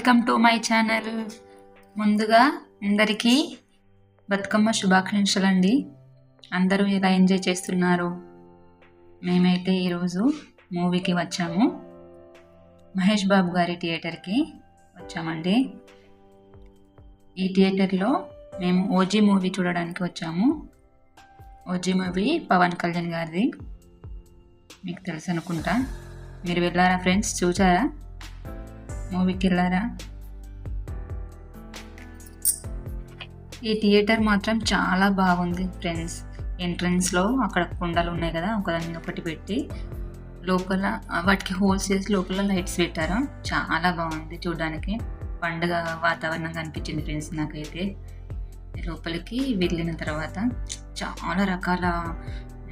Welcome to my channel. ముందుగా అందరికీ బతుకమ్మ శుభాకాంక్షలు అండి. అందరూ ఎలా ఎంజాయ్ చేస్తున్నారు? మేమైతే ఈరోజు మూవీకి వచ్చాము. మహేష్ బాబు గారి థియేటర్కి వచ్చామండి. ఈ థియేటర్లో మేము ఓజీ మూవీ చూడడానికి వచ్చాము. ఓజీ మూవీ పవన్ కళ్యాణ్ గారిది, మీకు తెలుసు అనుకుంటా. మీరు వెళ్ళారా ఫ్రెండ్స్? చూసారా? మూవీకి వెళ్ళారా? ఈ థియేటర్ మాత్రం చాలా బాగుంది ఫ్రెండ్స్. ఎంట్రన్స్లో అక్కడ కుండలు ఉన్నాయి కదా, ఒకదాని మీద ఒకటి పెట్టి లోపల వాటికి హోల్స్ చేసి లోపల లైట్స్ పెట్టారు. చాలా బాగుంది చూడడానికి. పండుగ వాతావరణం కనిపించింది ఫ్రెండ్స్ నాకైతే. లోపలికి వెళ్ళిన తర్వాత చాలా రకాల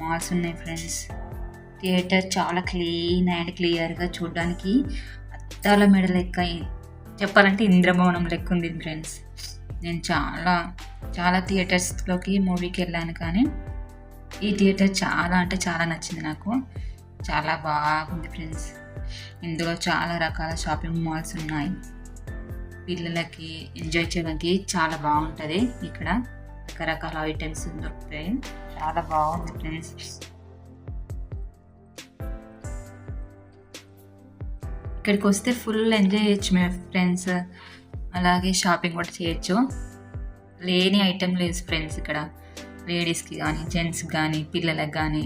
మాల్స్ ఉన్నాయి ఫ్రెండ్స్. థియేటర్ చాలా క్లీన్ అండ్ క్లియర్గా చూడడానికి అద్దాల మెడ లెక్క, చెప్పాలంటే ఇంద్రభవనం లెక్క ఉంది ఫ్రెండ్స్. నేను చాలా థియేటర్స్లోకి మూవీకి వెళ్ళాను, కానీ ఈ థియేటర్ చాలా అంటే చాలా నచ్చింది నాకు. చాలా బాగుంది ఫ్రెండ్స్. ఇందులో చాలా రకాల షాపింగ్ మాల్స్ ఉన్నాయి. పిల్లలకి ఎంజాయ్ చేయడానికి చాలా బాగుంటుంది. ఇక్కడ రకరకాల ఐటమ్స్ దొరుకుతాయి. చాలా బాగుంది ఫ్రెండ్స్. ఇక్కడికి వస్తే ఫుల్ ఎంజాయ్ చేయొచ్చు మీ ఫ్రెండ్స్. అలాగే షాపింగ్ కూడా చేయొచ్చు. లేని ఐటెం లేదు ఫ్రెండ్స్ ఇక్కడ. లేడీస్కి కానీ, జెంట్స్కి కానీ, పిల్లలకు కానీ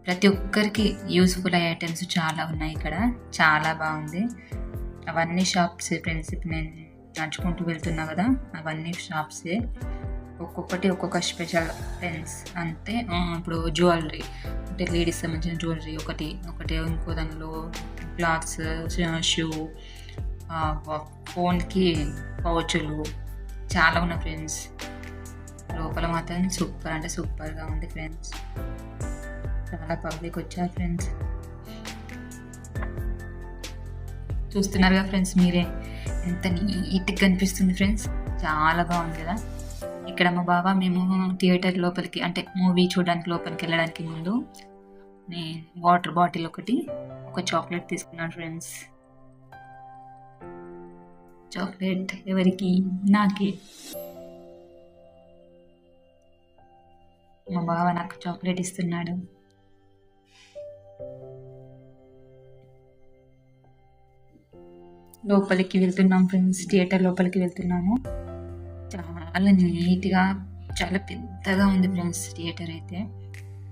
ప్రతి ఒక్కరికి యూస్ఫుల్ అయ్యే ఐటమ్స్ చాలా ఉన్నాయి ఇక్కడ. చాలా బాగుంది. అవన్నీ షాప్సే ఫ్రెండ్స్. ఇప్పుడు నేను నడుచుకుంటూ వెళ్తున్నా కదా, అవన్నీ షాప్సే. ఒక్కొక్కటి ఒక్కొక్క స్పెషల్ ఫ్రెండ్స్. అంతే. ఇప్పుడు జ్యువెలరీ అంటే లేడీస్ సంబంధించిన జ్యువెలరీ ఒకటి, ఇంకో దానిలో క్లాత్స్, షూ, ఫోన్కి పౌచులు చాలా ఉన్నాయి ఫ్రెండ్స్. లోపల మాత్రం సూపర్ అంటే సూపర్గా ఉంది ఫ్రెండ్స్. చాలా పబ్లిక్ వచ్చారు ఫ్రెండ్స్. చూస్తున్నారుగా ఫ్రెండ్స్ మీరే, ఎంత నీట్గా కనిపిస్తుంది ఫ్రెండ్స్. చాలా బాగుంది కదా. ఇక్కడ మా బావ మేము థియేటర్ లోపలికి అంటే మూవీ చూడడానికి లోపలికి వెళ్ళడానికి ముందు నేను వాటర్ బాటిల్ ఒక చాక్లెట్ తీసుకున్నాను ఫ్రెండ్స్. చాక్లెట్ ఎవరికి? నాకే. మా బావ నాకు చాక్లెట్ ఇస్తున్నాడు. లోపలికి వెళ్తున్నాం ఫ్రెండ్స్. థియేటర్ లోపలికి వెళ్తున్నాము. చాలా నీట్గా, చాలా పెద్దగా ఉంది ఫ్రెండ్స్. థియేటర్ అయితే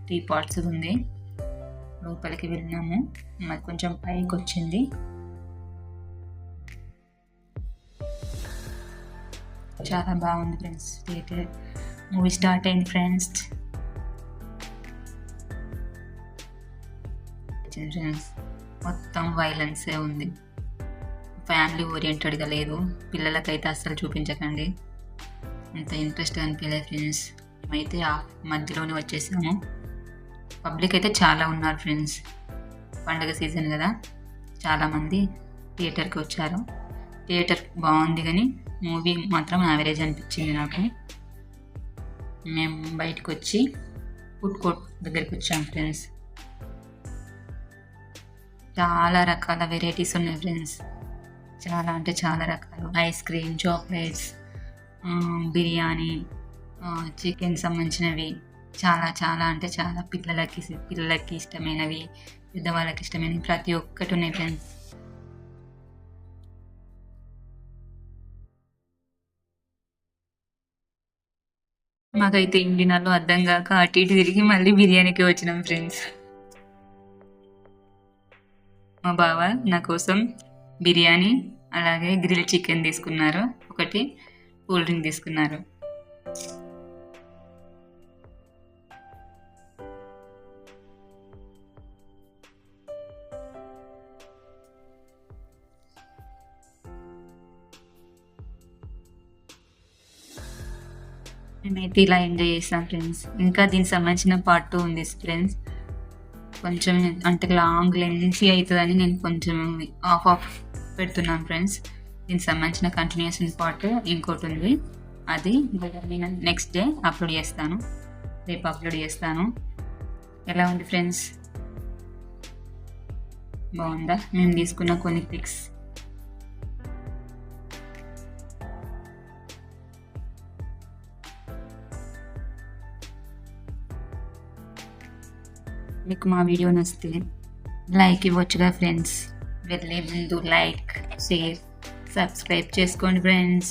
3 parts ఉంది. లోపలికి వెళ్ళినాము. మరి కొంచెం పైకి వచ్చింది. చాలా బాగుంది ఫ్రెండ్స్ థియేటర్. మూవీ స్టార్ట్ అయింది ఫ్రెండ్స్. మొత్తం వైలెన్సే ఉంది. ఫ్యామిలీ ఓరియంటెడ్గా లేదు. పిల్లలకైతే అస్సలు చూపించకండి. అంత ఇంట్రెస్ట్ అనిపించలేదు ఫ్రెండ్స్. మేమైతే మధ్యలోనే వచ్చేసాము. పబ్లిక్ అయితే చాలా ఉన్నారు ఫ్రెండ్స్. పండుగ సీజన్ కదా, చాలామంది థియేటర్కి వచ్చారు. థియేటర్ బాగుంది, కానీ మూవీ మాత్రం యావరేజ్ అనిపించింది నాకు. మేము బయటకు వచ్చి ఫుడ్ కోర్ట్ దగ్గరికి వచ్చాము ఫ్రెండ్స్. చాలా రకాల వెరైటీస్ ఉన్నాయి ఫ్రెండ్స్. చాలా అంటే చాలా రకాలు. Ice cream, chocolates, biryani, chicken సంబంధించినవి చాలా అంటే చాలా. పిల్లలకి ఇష్టమైనవి, పెద్దవాళ్ళకి ఇష్టమైనవి ప్రతి ఒక్కటి ఉన్నాయి ఫ్రెండ్స్. మాకైతే ఇండినాలో అర్థం కాక అటు ఇటు తిరిగి మళ్ళీ బిర్యానీకి వచ్చినాం ఫ్రెండ్స్. మా బావ నా కోసం బిర్యానీ అలాగే గ్రిల్ చికెన్ తీసుకున్నారు. ఒకటి కూల్ డ్రింక్ తీసుకున్నారు. మేమైతే ఇలా ఎంజాయ్ చేస్తాం ఫ్రెండ్స్. ఇంకా దీనికి సంబంధించిన part 2 ఉంది ఫ్రెండ్స్. కొంచెం అంటే లాంగ్ లెంతీ అవుతుందని నేను కొంచెం ఆఫ్ పెడుతున్నాను ఫ్రెండ్స్. దీనికి సంబంధించిన కంటిన్యూషన్ పార్ట్ ఇంకోటి ఉంది. అది నేను నెక్స్ట్ డే అప్లోడ్ చేస్తాను. రేపు అప్లోడ్ చేస్తాను. ఎలా ఉంది ఫ్రెండ్స్? బాగుందా? మేము తీసుకున్న కొన్ని పిక్స్ మీకు మా వీడియో నచ్చితే లైక్ ఇవ్వచ్చుగా ఫ్రెండ్స్. వెళ్ళే ముందు లైక్, షేర్, సబ్స్క్రైబ్ చేసుకోండి ఫ్రెండ్స్.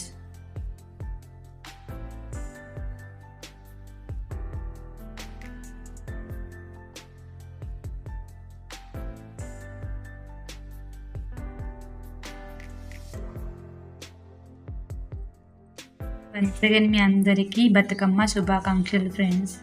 వన్స్ అగైన్ మీ అందరికీ బతుకమ్మ శుభాకాంక్షలు ఫ్రెండ్స్.